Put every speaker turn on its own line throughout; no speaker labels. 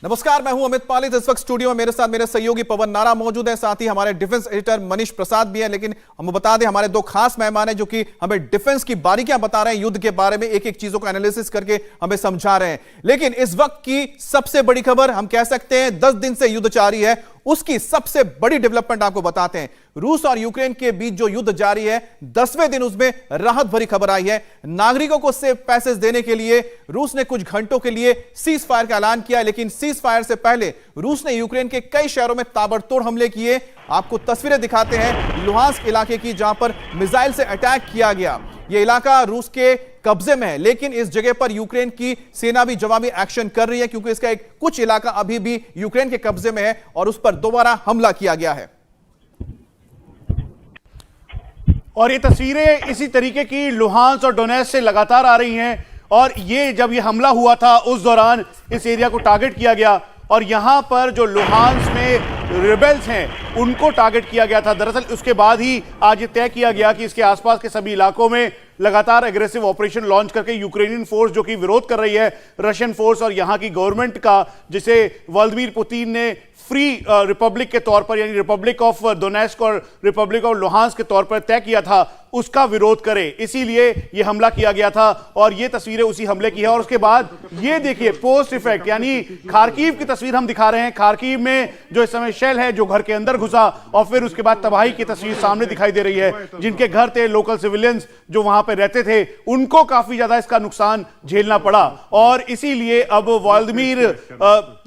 नमस्कार, मैं हूं अमित पालित। इस वक्त स्टूडियो में मेरे साथ मेरे सहयोगी पवन नारा मौजूद है, साथ ही हमारे डिफेंस एडिटर मनीष प्रसाद भी हैं। लेकिन हम बता दें, हमारे दो खास मेहमान हैं जो कि हमें डिफेंस की बारीकियां बता रहे हैं, युद्ध के बारे में एक एक चीजों का एनालिसिस करके हमें समझा रहे हैं। लेकिन इस वक्त की सबसे बड़ी खबर, हम कह सकते हैं 10 दिन से युद्ध जारी है, उसकी सबसे बड़ी डेवलपमेंट आपको बताते हैं। रूस और यूक्रेन के बीच जो युद्ध जारी है, 10वें दिन उसमें राहत भरी खबर आई है। नागरिकों को सेफ पैसेज देने के लिए रूस ने कुछ घंटों के लिए सीज फायर का ऐलान किया, लेकिन सीज फायर से पहले रूस ने यूक्रेन के कई शहरों में ताबड़तोड़ हमले किए। आपको तस्वीरें दिखाते हैं लुहांस्क इलाके की, जहां पर मिसाइल से अटैक किया गया। यह इलाका रूस के कब्जे में है, लेकिन इस जगह पर यूक्रेन की सेना भी जवाबी एक्शन कर रही है, क्योंकि इसका एक कुछ इलाका अभी भी यूक्रेन के कब्जे में है और उस पर दोबारा हमला किया गया है।
और ये तस्वीरें इसी तरीके की लुहांस्क और डोनेट्स्क से लगातार आ रही हैं। और ये जब ये हमला हुआ था उस दौरान इस एरिया को टारगेट किया गया और यहां पर जो लुहांस्क में रिबेल्स हैं उनको टारगेट किया गया था। दरअसल उसके बाद ही आज ये तय किया गया कि इसके आसपास के सभी इलाकों में लगातार एग्रेसिव ऑपरेशन लॉन्च करके यूक्रेनियन फोर्स जो कि विरोध कर रही है रशियन फोर्स और यहां की गवर्नमेंट का, जिसे व्लादिमीर पुतिन ने फ्री रिपब्लिक के तौर पर, यानी रिपब्लिक ऑफ डोनेट्स्क और रिपब्लिक ऑफ लुहांस्क के तौर पर तय किया था, उसका विरोध करे, इसीलिए यह हमला किया गया था। और ये तस्वीरें उसी हमले की है। और उसके बाद ये देखिए पोस्ट इफेक्ट, यानी खार्किव की तस्वीर हम दिखा रहे हैं। खार्किव में जो इस समय शेल है जो घर के अंदर घुसा और फिर उसके बाद तबाही की तस्वीर सामने दिखाई दे रही है। जिनके घर थे, लोकल सिविलियंस जो वहां पे रहते थे, उनको काफी ज्यादा इसका नुकसान झेलना पड़ा। और इसीलिए अब व्लादिमीर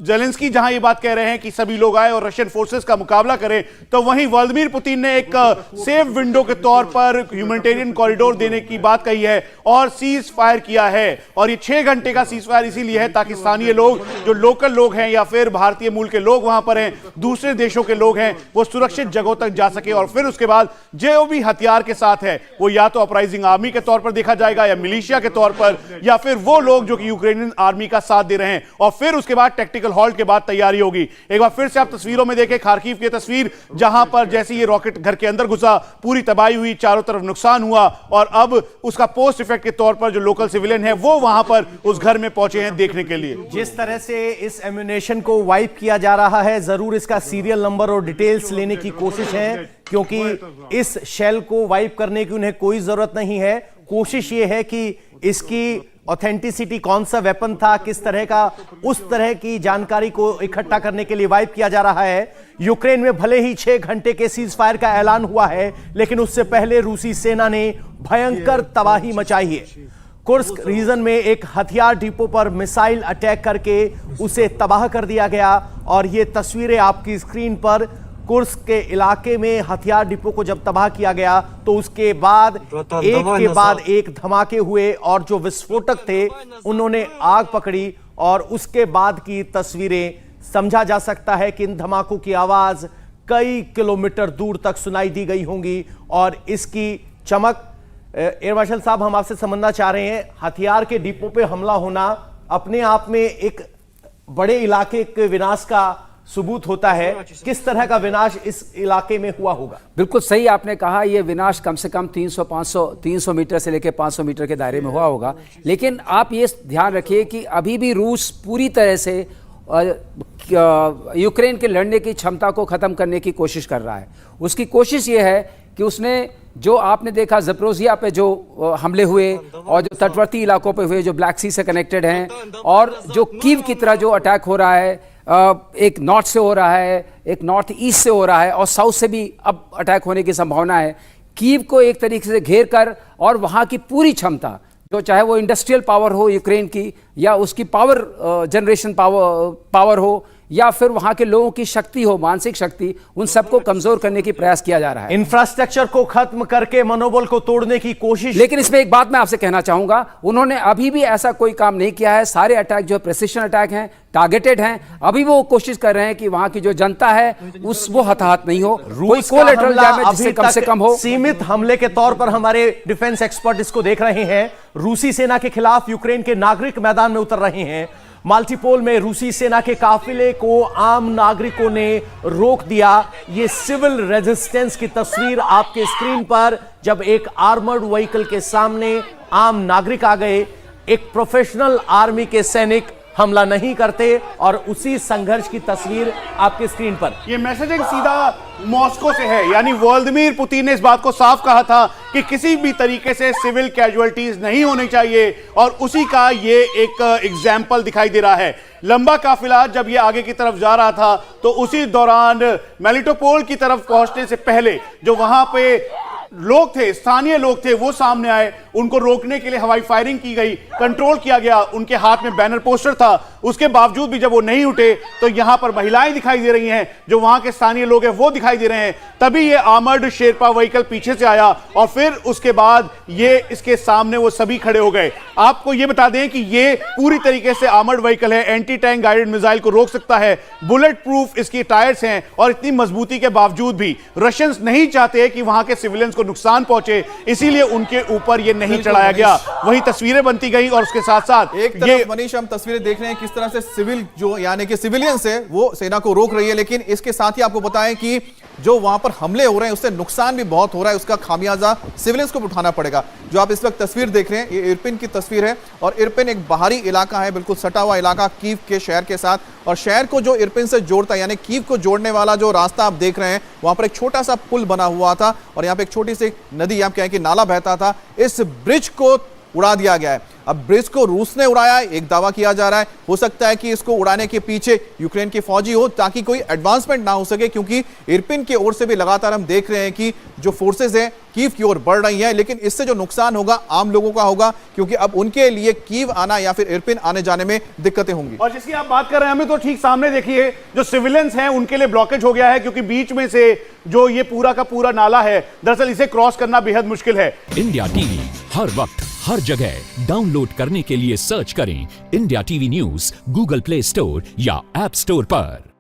ज़ेलेंस्की जहां ये बात कह रहे हैं कि सभी लोग आए और रशियन फोर्सेस का मुकाबला करें, तो वहीं व्लादिमीर पुतिन ने एक सेफ विंडो के तौर पर ह्यूमैनिटेरियन कॉरिडोर देने की बात कही है और सीज फायर किया है। और ये 6 घंटे का सीज फायर इसीलिए है ताकि स्थानीय लोग, जो लोकल लोग हैं या फिर भारतीय मूल के लोग वहां पर हैं, दूसरे देशों के लोग हैं, वो सुरक्षित जगहों तक जा सके। और फिर उसके बाद जो भी हथियार के साथ है वो या तो अपराइजिंग आर्मी के तौर पर देखा जाएगा या मिलिशिया के तौर पर, या फिर वो लोग जो कि यूक्रेनियन आर्मी का साथ दे रहे हैं। और फिर उसके बाद टैक्टिकल हॉल्ट के बाद तैयारी होगी। एक बार फिर से आप तस्वीरों में देखें खार्किव की तस्वीर, जहां पर जैसे ये रॉकेट घर के अंदर घुसा, पूरी तबाही हुई, चारों तरफ नुकसान हुआ। और अब उसका पोस्ट इफेक्ट के तौर पर जो लोकल सिविलियन है वो वहां पर उस घर में पहुंचे हैं देखने के लिए।
जिस तरह से इस एम्यूनेशन को वाइप किया जा रहा है, जरूर इसका सीरियल नंबर और डिटेल्स लेने की कोशिश है, क्योंकि इस शेल को वाइप करने की उन्हें कोई जरूरत नहीं है। कोशिश ये है कि इसकी ऑथेंटिसिटी, कौन सा वेपन था, किस तरह का, उस तरह की जानकारी को इकट्ठा करने के लिए वाइप किया जा रहा है। यूक्रेन में भले ही 6 घंटे के सीज फायर का ऐलान हुआ है, लेकिन उससे पहले रूसी सेना ने भयंकर तबाही मचाई है। कुर्स्क रीजन में एक हथियार डिपो पर मिसाइल अटैक करके उसे तबाह कर दिया गया। और ये तस्वीरें आपकी स्क्रीन पर, कुर्स्क के इलाके में हथियार डिपो को जब तबाह किया गया तो उसके बाद एक के बाद एक धमाके हुए और जो विस्फोटक थे उन्होंने आग पकड़ी। और उसके बाद की तस्वीरें, समझा जा सकता है कि इन धमाकों की आवाज कई किलोमीटर दूर तक सुनाई दी गई होंगी। और इसकी चमक, एयर मार्शल साहब, हम आपसे समझना चाह रहे हैं, हथियार के डिपो पे हमला होना अपने आप में एक बड़े इलाके के विनाश का सबूत होता है। किस तरह का विनाश इस इलाके में हुआ होगा?
बिल्कुल सही आपने कहा, यह विनाश कम से कम 300 मीटर से लेकर 500 मीटर के दायरे में हुआ होगा। लेकिन आप ये ध्यान रखिए कि अभी भी रूस पूरी तरह से यूक्रेन के लड़ने की क्षमता को ख़त्म करने की कोशिश कर रहा है। उसकी कोशिश ये है कि उसने, जो आपने देखा ज़पोरिज़िया पे जो हमले हुए और जो तटवर्ती इलाकों पे हुए जो ब्लैक सी से कनेक्टेड हैं, और जो कीव की तरह जो अटैक हो रहा है, एक नॉर्थ से हो रहा है, एक नॉर्थ ईस्ट से हो रहा है और साउथ से भी अब अटैक होने की संभावना है। कीव को एक तरीके से घेर कर और वहाँ की पूरी क्षमता, जो चाहे वो इंडस्ट्रियल पावर हो यूक्रेन की, या उसकी पावर जनरेशन पावर हो, या फिर वहां के लोगों की शक्ति हो, मानसिक शक्ति, उन सबको कमजोर करने की प्रयास किया जा रहा है।
इंफ्रास्ट्रक्चर को खत्म करके मनोबल को तोड़ने की कोशिश।
लेकिन इसमें एक बात मैं आपसे कहना चाहूंगा, उन्होंने अभी भी ऐसा कोई काम नहीं किया है। सारे अटैक जो प्रिसिशन अटैक हैं, टारगेटेड हैं। अभी वो कोशिश कर रहे हैं कि वहां की जो जनता है वो हताहत नहीं हो, कोई कोलैटरल डैमेज जिससे कम से कम हो।
सीमित हमले के तौर पर हमारे डिफेंस एक्सपर्ट इसको देख रहे हैं। रूसी सेना के खिलाफ यूक्रेन के नागरिक मैदान में उतर रहे हैं। माल्टीपोल में रूसी सेना के काफिले को आम नागरिकों ने रोक दिया। ये सिविल रेजिस्टेंस की तस्वीर आपके स्क्रीन पर, जब एक आर्मर्ड व्हीकल के सामने आम नागरिक आ गए। एक प्रोफेशनल आर्मी के सैनिक हमला नहीं करते। और उसी संघर्ष की तस्वीर आपके स्क्रीन पर।
ये मैसेजिंग सीधा मॉस्को से है, यानी व्लादिमीर पुतिन ने इस बात को साफ कहा था कि किसी भी तरीके से सिविल कैजुअल्टीज नहीं होनी चाहिए, और उसी का ये एक एग्जाम्पल दिखाई दे रहा है। लंबा काफिला जब ये आगे की तरफ जा रहा था तो उसी दौरान मेलिटोपोल की तरफ पहुंचने से पहले जो वहां पे लोग थे, स्थानीय लोग थे, वो सामने आए, उनको रोकने के लिए हवाई फायरिंग की गई, कंट्रोल किया गया। उनके हाथ में बैनर पोस्टर था, उसके बावजूद भी जब वो नहीं उठे तो यहां पर महिलाएं दिखाई दे रही हैं, जो वहां के स्थानीय लोग हैं वो दिखाई दे रहे हैं। तभी ये आर्मर्ड शेरपा व्हीकल पीछे से आया और फिर उसके बाद ये इसके सामने वो सभी खड़े हो गए। आपको ये बता दें कि ये पूरी तरीके से आर्मर्ड व्हीकल है, एंटी टैंक गाइडेड मिसाइल को रोक सकता है, बुलेट प्रूफ इसकी टायर्स हैं, और इतनी मजबूती के बावजूद भी रशियंस नहीं चाहते कि वहां के सिविलियंस को नुकसान पहुंचे, इसीलिए उनके ऊपर ये नहीं चढ़ाया गया। वही तस्वीरें बनती गई और उसके साथ साथ
एक तरफ मनीष हम तस्वीरें देख रहे हैं किस तरह से सिविल जो यानी कि सिविलियंस है वो सेना को रोक रही है, लेकिन इसके साथ ही आपको बताएं कि जो वहां पर हमले हो रहे हैं उससे नुकसान भी बहुत हो रहा है, उसका खामियाजा सिविलियंस को उठाना पड़ेगा। जो आप इस वक्त तस्वीर देख रहे हैं ये इरपिन की तस्वीर है, और इरपिन एक बाहरी इलाका है, बिल्कुल सटा हुआ इलाका कीव के शहर के साथ, और शहर को जो इरपिन से जोड़ता है यानी कीव को जोड़ने वाला जो रास्ता आप देख रहे हैं वहां पर एक छोटा सा पुल बना हुआ था, और यहाँ पे एक छोटी सी नदी आप कहें कि नाला बहता था। इस ब्रिज को उड़ा दिया गया है। अब ब्रिज को रूस ने उड़ाया है, एक दावा किया जा रहा है। हो सकता है कि इसको उड़ाने के पीछे यूक्रेन की फौजी हो ताकि कोई एडवांसमेंट ना हो सके, क्योंकि इरपिन की ओर से भी लगातार हम देख रहे हैं कि जो फोर्सेस हैं कीव की ओर बढ़ रही हैं, लेकिन इससे जो नुकसान होगा आम लोगों का होगा, क्योंकि अब उनके लिए कीव आना या फिर इरपिन आने जाने में दिक्कतें होंगी।
और जिसकी आप बात कर रहे हैं हमें तो ठीक सामने देखिए जो सिविलियंस हैं उनके लिए ब्लॉकेज हो गया है, क्योंकि बीच में से जो ये पूरा का पूरा नाला है, दरअसल इसे क्रॉस करना बेहद मुश्किल है।
इंडिया टीवी हर वक्त हर जगह डाउनलोड करने के लिए सर्च करें India TV news Google play store या ऐप स्टोर पर।